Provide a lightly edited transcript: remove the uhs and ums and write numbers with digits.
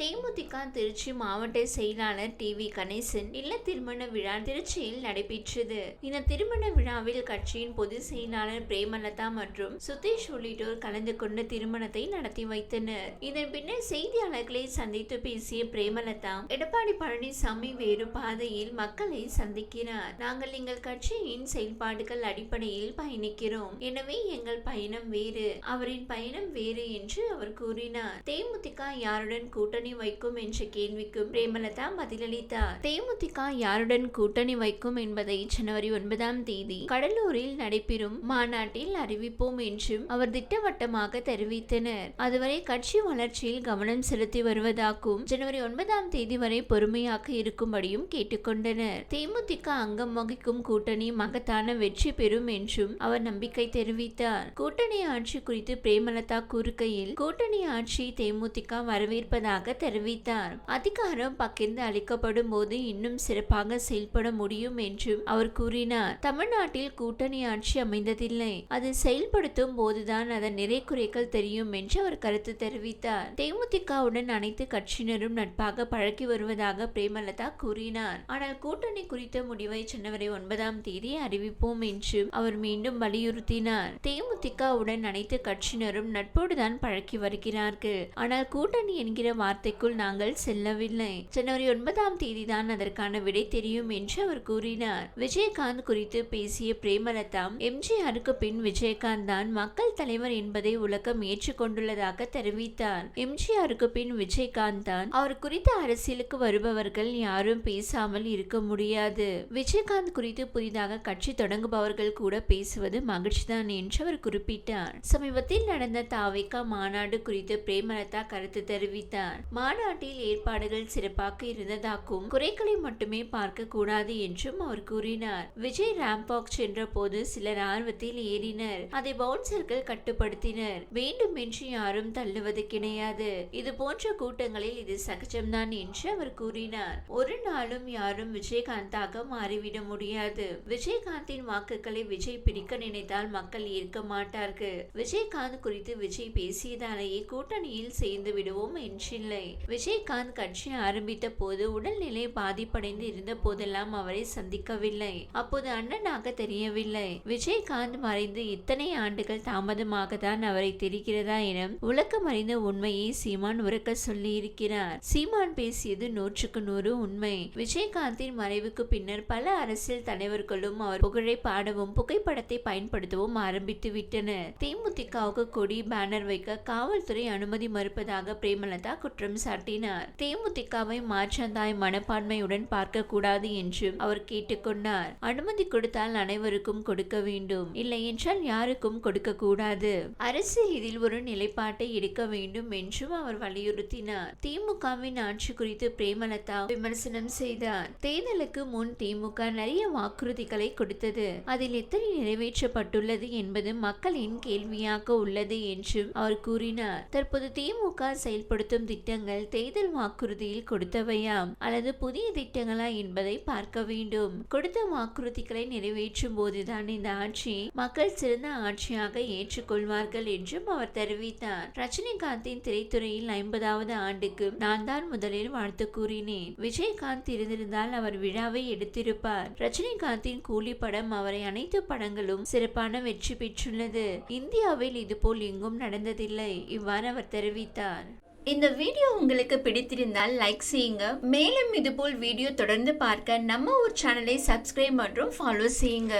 தேமுதிக திருச்சி மாவட்ட செயலாளர் டிவி கணேசன் இல்ல திருமண விழா திருச்சியில் நடைபெற்றது. இந்த திருமண விழாவில் கட்சியின் பொதுச் செயலாளர் பிரேமலதா மற்றும் சுதேஷ் உள்ளிட்டோர் கலந்து கொண்டு திருமணத்தை நடத்தி வைத்தனர். இதன் பின்னர் செய்தியாளர்களை சந்தித்து பேசிய பிரேமலதா, எடப்பாடி பழனிசாமி வேறு பாதையில் மக்களை சந்திக்கிறார். நாங்கள் எங்கள் கட்சியின் செயல்பாடுகள் அடிப்படையில் பயணிக்கிறோம். எனவே எங்கள் பயணம் வேறு, அவரின் பயணம் வேறு என்று அவர் கூறினார். தேமுதிக யாருடன் கூட்டணி வைக்கும் என்ற கேள்விக்கும் பிரேமலதா பதிலளித்தார். தேமுதிக யாருடன் கூட்டணி வைக்கும் என்பதை ஜனவரி 9 கடலூரில் நடைபெறும் மாநாட்டில் அறிவிப்போம் என்றும் அவர் திட்டவட்டமாக தெரிவித்தனர். அதுவரை கட்சி வளர்ச்சியில் கவனம் செலுத்தி வருவதாகவும் ஜனவரி 9 வரை பொறுமையாக இருக்கும்படியும் கேட்டுக்கொண்டனர். தேமுதிக அங்கம் வகிக்கும் கூட்டணி மகத்தான வெற்றி பெறும் என்றும் அவர் நம்பிக்கை தெரிவித்தார். கூட்டணி ஆட்சி குறித்து பிரேமலதா கூறுகையில், கூட்டணி ஆட்சி தேமுதிக வரவேற்பதாக தெரிவித்தார். அதிகாரம் பகிர்ந்து அளிக்கப்படும் போது இன்னும் சிறப்பாக செயல்பட முடியும் என்றும் அவர் கூறினார். தமிழ்நாட்டில் கூட்டணி ஆட்சி அமைந்ததில்லை, அது செயல்படுத்தும் போதுதான் அதன் நிறை குறைகள் தெரியும் என்று அவர் கருத்து தெரிவித்தார். தேமுதிகவுடன் அனைத்து கட்சியினரும் நட்பாக பழகி வருவதாக பிரேமலதா கூறினார். ஆனால் கூட்டணி குறித்த முடிவை ஜனவரி 9 அறிவிப்போம் என்றும் அவர் மீண்டும் வலியுறுத்தினார். தேமுதிகவுடன் அனைத்து கட்சியினரும் நட்போடுதான் பழகி வருகிறார்கள். ஆனால் கூட்டணி என்கிற வார்த்தைக்குள் நாங்கள் செல்லவில்லை. ஜனவரி 9 தான் அதற்கான விடை தெரியும் என்று அவர் கூறினார். விஜயகாந்த் குறித்து பேசிய பிரேமலதா, எம்ஜிஆருக்கு பின் விஜயகாந்த் தான் மக்கள் தலைவர் என்பதை உலகம் ஏற்றுக்கொண்டுள்ளதாக தெரிவித்தார். எம்ஜிஆருக்கு பின் விஜயகாந்த் தான். அவர் குறித்த அரசியலுக்கு வருபவர்கள் யாரும் பேசாமல் இருக்க முடியாது. விஜயகாந்த் குறித்து புதிதாக கட்சி தொடங்குபவர்கள் கூட பேசுவது மகிழ்ச்சிதான் என்று அவர் குறிப்பிட்டார். சமீபத்தில் நடந்த தாவேகா மாநாடு குறித்து பிரேமலதா கருத்து தெரிவித்தார். மாநாட்டில் ஏற்பாடுகள் சிறப்பாக இருந்ததாகவும் குறைகளை மட்டுமே பார்க்க கூடாது என்றும் அவர் கூறினார். விஜய் ராம்பாக் சென்ற போது சிலர் ஆர்வத்தில் ஏறினர். அதை பவுன்சர்கள் கட்டுப்படுத்தினர். வேண்டுமென்று யாரும் தள்ளுவது கிடையாது. இது போன்ற கூட்டங்களில் இது சகஜம்தான் என்று அவர் கூறினார். ஒரு நாளும் யாரும் விஜயகாந்தாக மாறிவிட முடியாது. விஜயகாந்தின் வாக்குகளை விஜய் பிடிக்க நினைத்தால் மக்கள் ஏற்க மாட்டார்கள். விஜயகாந்த் குறித்து விஜய் பேசியதாலேயே கூட்டணியில் சேர்ந்து விடுவோம் என்றில்லை. விஜயகாந்த் கட்சி ஆரம்பித்த போது உடல்நிலை பாதிப்படைந்து இருந்த போதெல்லாம் அவரை சந்திக்கவில்லை. அப்போது அண்ணனாக தெரியவில்லை. விஜயகாந்த் மறைந்து இத்தனை ஆண்டுகள் தாமதமாக தான் அவரை தெரிகிறதா என உலகம் அறிந்த உண்மையை சீமான் உரக்க சொல்லி இருக்கிறார். சீமான் பேசியது 100% உண்மை. விஜயகாந்தின் மறைவுக்கு பின்னர் பல அரசியல் தலைவர்களும் அவர் புகழை பாடவும் புகைப்படத்தை பயன்படுத்தவும் ஆரம்பித்து விட்டனர். தேமுதிகவுக்கு கொடி பேனர் வைக்க காவல்துறை அனுமதி மறுப்பதாக பிரேமலதா குற்றம் சாட்டினார். தேமுதிகவை மாற்றாந்தாய் மனப்பான்மையுடன் பார்க்க கூடாது என்றும் அவர் கேட்டுக்கொண்டார். அனுமதி கொடுத்தால் அனைவருக்கும் கொடுக்க வேண்டும், இல்லை என்றால் யாருக்கும் கொடுக்க கூடாது. அரசு இதில் ஒரு நிலைப்பாட்டை எடுக்க வேண்டும் என்றும் அவர் வலியுறுத்தினார். திமுகவின் ஆட்சி குறித்து பிரேமலதா விமர்சனம் செய்தார். தேர்தலுக்கு முன் திமுக நிறைய வாக்குறுதிகளை கொடுத்தது. அதில் எத்தனை நிறைவேற்றப்பட்டுள்ளது என்பது மக்களின் கேள்வியாக உள்ளது என்றும் அவர் கூறினார். தற்போது திமுக செயல்படுத்தும் திட்டங்கள் தேர்தல் வாக்குறுதியில் கொடுத்தவையாம் அல்லது புதிய திட்டங்களா என்பதை பார்க்க வேண்டும். கொடுத்த வாக்குறுதிகளை நிறைவேற்றும் போதுதான் இந்த ஆட்சி மக்கள் சிறந்த ஆட்சியாக ஏற்றுக்கொள்வார்கள் என்றும் அவர் தெரிவித்தார். ரஜினிகாந்தின் திரைத்துறையில் 50வது ஆண்டுக்கு நான் தான் முதலில் வாழ்த்து கூறினேன். விஜயகாந்த் இருந்திருந்தால் அவர் விழாவை எடுத்திருப்பார். ரஜினிகாந்தின் கூலி படம் அவரை அனைத்து படங்களும் சிறப்பான வெற்றி பெற்றுள்ளது. இந்தியாவில் இதுபோல் எங்கும் நடந்ததில்லை. இவ்வாறு அவர் தெரிவித்தார். இந்த வீடியோ உங்களுக்கு பிடித்திருந்தால் லைக் செய்யுங்க. மேலும் இதுபோல் வீடியோ தொடர்ந்து பார்க்க நம்ம ஒரு சேனலை சப்ஸ்கிரைப் மற்றும் ஃபாலோ செய்யுங்க.